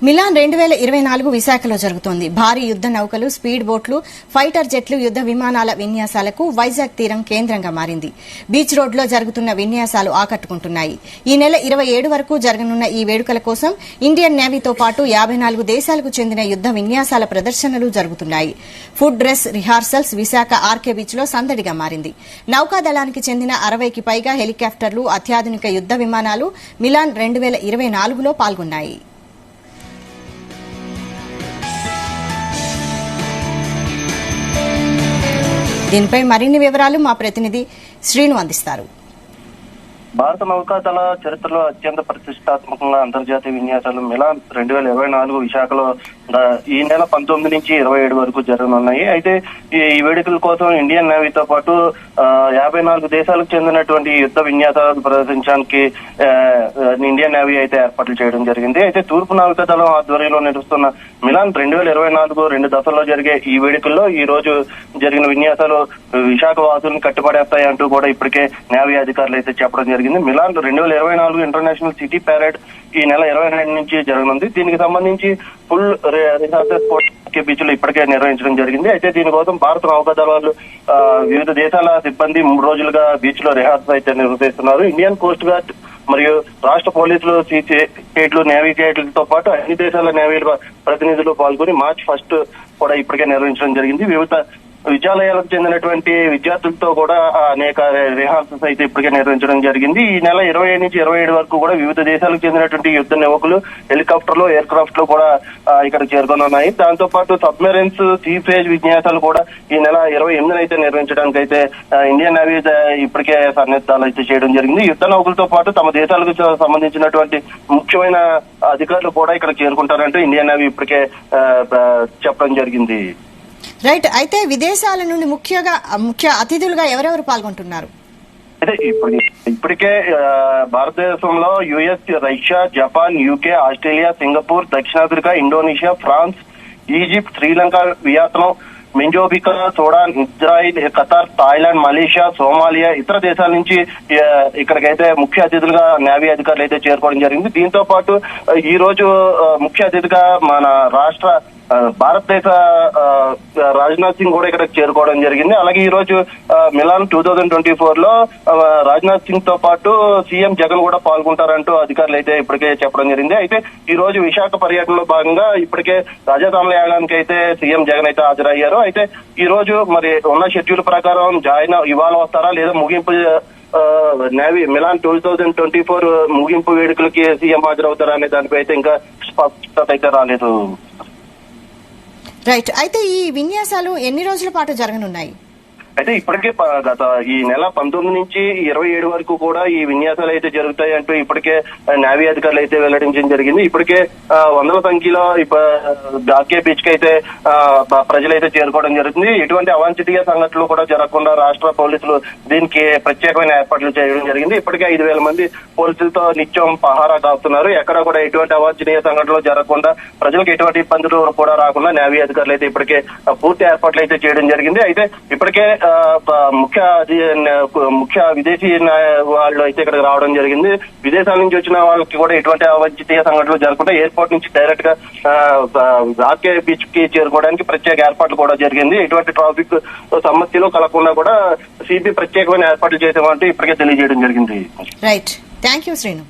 Melon 2024 విశాఖలో జరుగుతోంది. భారీ యుద్ద నౌకలు, స్పీడ్ బోట్లు, ఫైటర్ జెట్లు, యుద్ద విమానాల విన్యాసాలకు వైజాగ్ తీరం కేంద్రంగా మారింది. బీచ్ రోడ్లో జరుగుతున్న విన్యాసాలు ఆకట్టుకుంటున్నాయి. ఈ నెల 27 వరకు జరగనున్న ఈ వేడుకల కోసం ఇండియన్ నేవీతో పాటు 54 దేశాలకు చెందిన యుద్ద విన్యాసాల ప్రదర్శనలు జరుగుతున్నాయి. Full dress rehearsals Visakha RK బీచ్లో సందడిగా మారింది. నౌకాదళానికి చెందిన 60కి పైగా హెలికాప్టర్లు, అత్యాధునిక యుద్ద విమానాలు మిలాన్ 2024లో పాల్గొన్నాయి. దీనిపై మరిన్ని వివరాలు మా ప్రతినిధి శ్రీను అందిస్తారు. భారత నౌకాదళ చరిత్రలో అత్యంత ప్రతిష్టాత్మకంగా అంతర్జాతీయ విన్యాసాలు మిలాన్ 2024 విశాఖలో ఈ నెల 19 నుంచి 27 వరకు జరగనున్నాయి. అయితే ఈ వేడుకల కోసం ఇండియన్ నేవీతో పాటు 54 దేశాలకు చెందినటువంటి యుద్ధ విన్యాసాలను ప్రదర్శించడానికి ఇండియన్ నేవీ అయితే ఏర్పాట్లు చేయడం జరిగింది. అయితే తూర్పు నౌకాదళం ఆధ్వర్యంలో నడుస్తున్న మిలాన్ 2024 2 దశల్లో జరిగే ఈ వేడుకల్లో ఈ రోజు జరిగిన విన్యాసాలు విశాఖ వాసులను కట్టుబడేస్తాయి అంటూ కూడా ఇప్పటికే నేవీ అధికారులు అయితే చెప్పడం జరిగింది. మిలాన్ 2024 ఇంటర్నేషనల్ సిటీ ప్యారేడ్ ఈ నెల 22 నుంచి జరగనుంది. దీనికి సంబంధించి ఫుల్ రిహార్సల్స్ బీచ్ లో ఇప్పటికే నిర్వహించడం జరిగింది. అయితే దీనికోసం భారత నౌకాదళాలు వివిధ దేశాల సిబ్బంది 3 రోజులుగా బీచ్ లో రిహార్సల్ అయితే నిర్వహిస్తున్నారు. ఇండియన్ కోస్ట్ గార్డ్ మరియు రాష్ట్ర పోలీసులు, సీఏట్లు, నేవీ కేట్లతో పాటు అన్ని దేశాల నేవీల ప్రతినిధులు పాల్గొని మార్చ్ 1 కూడా ఇప్పటికే నిర్వహించడం జరిగింది. వివిధ విద్యాలయాలకు చెందినటువంటి విద్యార్థులతో కూడా అనేక రిహార్సల్స్ అయితే ఇప్పటికే నిర్వహించడం జరిగింది. ఈ నెల 27 నుంచి 27 వరకు కూడా వివిధ దేశాలకు చెందినటువంటి యుద్ధ నౌకలు, హెలికాప్టర్లు, ఎయిర్ క్రాఫ్ట్ లో కూడా ఇక్కడ చేరుకోనున్నాయి. దాంతో పాటు సబ్మెరైన్స్, సీ ఫేజ్ విన్యాసాలు కూడా ఈ నెల 28 అయితే నిర్వహించడానికి అయితే ఇండియన్ నేవీ ఇప్పటికే సన్నద్ధాలు అయితే చేయడం జరిగింది. యుద్ధ నౌకలతో పాటు తమ దేశాలకు సంబంధించినటువంటి ముఖ్యమైన అధికారులు కూడా ఇక్కడ చేరుకుంటారంటూ ఇండియన్ నేవీ ఇప్పటికే చెప్పడం జరిగింది. రైట్. అయితే విదేశాల నుండి ముఖ్య అతిథులుగా ఎవరెవరు పాల్గొంటున్నారు? అయితే ఇప్పటికే భారతదేశంలో US, Russia, Japan, UK, Australia, Singapore, దక్షిణాఫ్రికా, Indonesia, France, Egypt, Sri Lanka, Vietnam, మింజోబికా, Sudan, Israel, Qatar, Thailand, Malaysia, Somalia, ఇతర దేశాల నుంచి ఇక్కడికైతే ముఖ్య అతిథులుగా నేవీ అధికారులు అయితే చేరుకోవడం జరిగింది. దీంతో పాటు ఈ రోజు ముఖ్య అతిథిగా మన రాష్ట్ర భారతదేశ రాజ్నాథ్ సింగ్ కూడా ఇక్కడ చేరుకోవడం జరిగింది. అలాగే ఈ రోజు మిలాన్ 2024లో రాజ్నాథ్ సింగ్ తో పాటు సీఎం జగన్ కూడా పాల్గొంటారంటూ అధికారులు అయితే ఇప్పటికే చెప్పడం జరిగింది. అయితే ఈ రోజు విశాఖ పర్యటనలో భాగంగా ఇప్పటికే రాజధానుల యాగానికి అయితే సీఎం జగన్ అయితే హాజరయ్యారు. అయితే ఈ రోజు మరి ఉన్న షెడ్యూల్ ప్రకారం ఇవాళ వస్తారా లేదా ముగింపు నేవీ మిలాన్ 2024 ముగింపు వేడుకలకి సీఎం హాజరవుతారా అనే దానిపై అయితే ఇంకా స్పష్టత అయితే రాలేదు. రైట్. అయితే ఈ విన్యాసాలు ఎన్ని రోజుల పాటు జరగనున్నాయి? అయితే ఇప్పటికే గత ఈ నెల 19 నుంచి 27 వరకు కూడా ఈ విన్యాసాలు అయితే జరుగుతాయి అంటూ ఇప్పటికే నేవీ అధికారులు అయితే వెల్లడించడం జరిగింది. ఇప్పటికే వందల సంఖ్యలో ఆర్కే బీచ్ కి అయితే ప్రజలైతే చేరుకోవడం జరుగుతుంది. ఎటువంటి అవాంఛనీయ సంఘటనలు కూడా జరగకుండా రాష్ట్ర పోలీసులు దీనికి ప్రత్యేకమైన ఏర్పాట్లు చేయడం జరిగింది. ఇప్పటికే 5,000 మంది పోలీసులతో నిత్యం పహారా కాస్తున్నారు. ఎక్కడ కూడా ఎటువంటి అవాంఛనీయ సంఘటనలు జరగకుండా, ప్రజలకు ఎటువంటి ఇబ్బందులు కూడా రాకుండా నేవీ అధికారులు అయితే ఇప్పటికే పూర్తి ఏర్పాట్లు అయితే చేయడం జరిగింది. అయితే ఇప్పటికే ముఖ్య విదేశీ వాళ్ళు అయితే ఇక్కడికి రావడం జరిగింది. విదేశాల నుంచి వచ్చిన వాళ్ళకి కూడా ఎటువంటి అవాంఛనీయ సంఘటనలు జరగకుండా ఎయిర్పోర్ట్ నుంచి డైరెక్ట్ గా ఆర్కే బీచ్ కి చేరుకోవడానికి ప్రత్యేక ఏర్పాట్లు కూడా జరిగింది. ఎటువంటి ట్రాఫిక్ సమస్యలు కలగకుండా కూడా సిబి ప్రత్యేకమైన ఏర్పాట్లు చేసామంటూ ఇప్పటికే తెలియజేయడం జరిగింది. రైట్. Thank you Srinu.